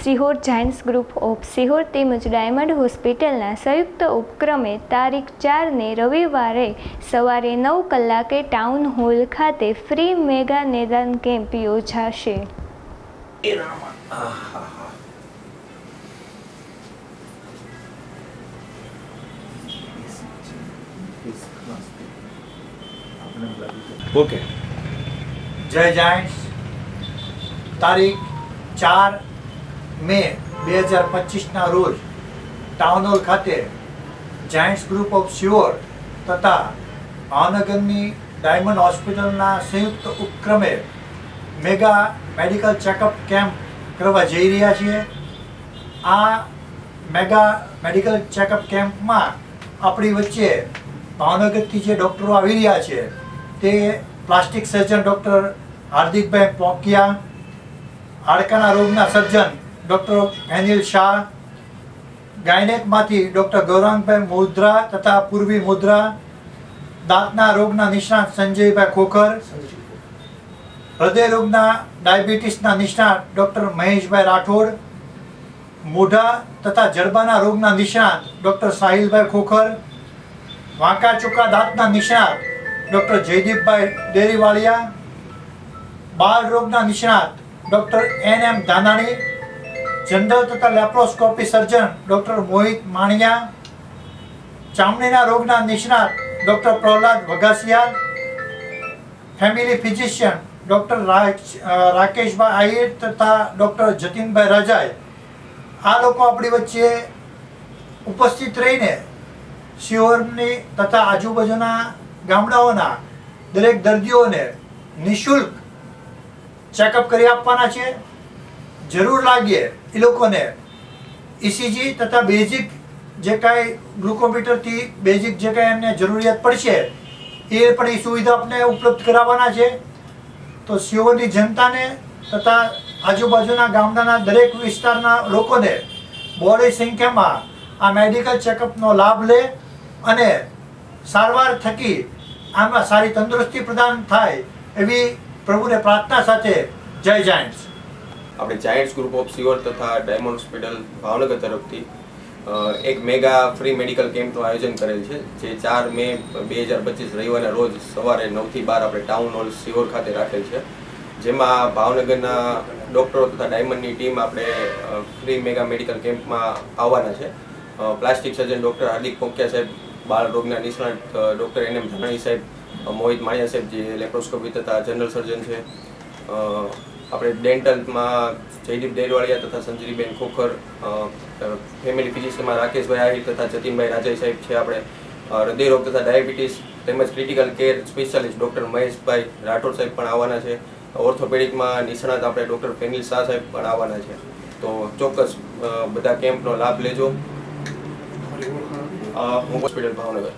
Sihor Giants group of Sihor તેમજ diamond હોસ્પિટલના સંયુક્ત ઉપક્રમે તારીખ 4ને રવિવારે સવારે 9 કલાકે ટાઉન હોલ ખાતે ફ્રી મેગા નિદાન કેમ્પ યોજાશે. ઓકે. જય જાયન્ટ્સ. તારીખ 4 મે 2025ના રોજ ટાઉન હોલ ખાતે જાયન્ટ્સ ગ્રુપ ઓફ સિહોર તથા ભાવનગરની ડાયમંડ હોસ્પિટલના સંયુક્ત ઉપક્રમે મેગા મેડિકલ ચેકઅપ કેમ્પ કરવા જઈ રહ્યા છીએ. આ મેગા મેડિકલ ચેકઅપ કેમ્પમાં આપણી વચ્ચે ભાવનગરથી જે ડૉક્ટરો આવી રહ્યા છે તે પ્લાસ્ટિક સર્જન ડૉક્ટર હાર્દિકભાઈ પોકિયા, હાડકાના રોગના સર્જન ડૉક્ટર ફેનિલ શાહ, ગાયનેકમાંથી ડૉક્ટર ગૌરાંગભાઈ મોદ્રા તથા પૂર્વી મોદ્રા, દાંતના રોગના નિષ્ણાત સંજયભાઈ ખોખર, હૃદય રોગના ડાયાબિટીસના નિષ્ણાત ડૉક્ટર મહેશભાઈ રાઠોડ, મોઢા તથા જડબાના રોગના નિષ્ણાત ડૉક્ટર સાહિલભાઈ ખોખર, વાંકા ચોકા દાંતના નિષ્ણાત ડૉક્ટર જયદીપભાઈ ડેરીવાળિયા, બાળ રોગના નિષ્ણાત ડૉક્ટર NM ધાનાણી, જનરલ તથા laparoscopy surgeon doctor Mohit Maniya, ચામડીના રોગના નિષ્ણાત doctor Prahlad Vaghasiya, family physician doctor Rakeshbhai Ahir તથા ડૉક્ટર જતીનભાઈ રાજાએ આ લોકો આપણી વચ્ચે ઉપસ્થિત રહીને સિહોરની તથા આજુબાજુના ગામડાઓના દરેક દર્દીઓને નિઃશુલ્ક ચેકઅપ કરી આપવાના છે. જરૂર લાગે એ લોકોને ECG તથા બેઝિક જે કાંઈ ગ્લુકોમીટરથી બેઝિક જે કાંઈ એમને જરૂરિયાત પડશે એ પણ એ સુવિધા આપણે ઉપલબ્ધ કરાવવાના છે. તો સિહોરની જનતાને તથા આજુબાજુના ગામડાના દરેક વિસ્તારના લોકોને બહોળી સંખ્યામાં આ મેડિકલ ચેકઅપનો લાભ લે અને સારવાર થકી આમાં સારી તંદુરસ્તી પ્રદાન થાય એવી પ્રભુને પ્રાર્થના સાથે જય જાયન્ટ્સ. આપણે જાયન્ટ્સ ગ્રુપ ઓફ સિહોર તથા ડાયમંડ હોસ્પિટલ ભાવનગર તરફથી એક મેગા ફ્રી મેડિકલ કેમ્પનું આયોજન કરેલ છે, જે 4 મે 2025 રવિવારના રોજ સવારે 9 થી 12 આપણે ટાઉન હોલ સિહોર ખાતે રાખેલ છે. જેમાં ભાવનગરના ડૉક્ટરો તથા ડાયમંડની ટીમ આપણે ફ્રી મેગા મેડિકલ કેમ્પમાં આવવાના છે. પ્લાસ્ટિક સર્જન ડૉક્ટર હાર્દિક પોકિયા સાહેબ, બાળ રોગના નિષ્ણાત ડૉક્ટર NM ધાનાણી સાહેબ, મોહિત માણિયા સાહેબ જે લેપ્રોસ્કોપી તથા જનરલ સર્જન છે, આપણે ડેન્ટલમાં જયદીપ ડેરીવાળિયા તથા સંજરીબેન ખોખર, ફેમિલી ફિઝિશિયનમાં રાકેશભાઈ આહિર તથા જતીનભાઈ રાજાઈ સાહેબ છે. આપણે હૃદય રોગ તથા ડાયાબિટીસ તેમજ ક્રિટિકલ કેર સ્પેશિયાલિસ્ટ ડૉક્ટર મહેશભાઈ રાઠોડ સાહેબ પણ આવવાના છે. ઓર્થોપેડિકમાં નિષ્ણાત આપણે ડૉક્ટર ફેનિલ શાહ સાહેબ પણ આવવાના છે. તો ચોક્કસ બધા કેમ્પનો લાભ લેજો. હોસ્પિટલ ભાવનગર.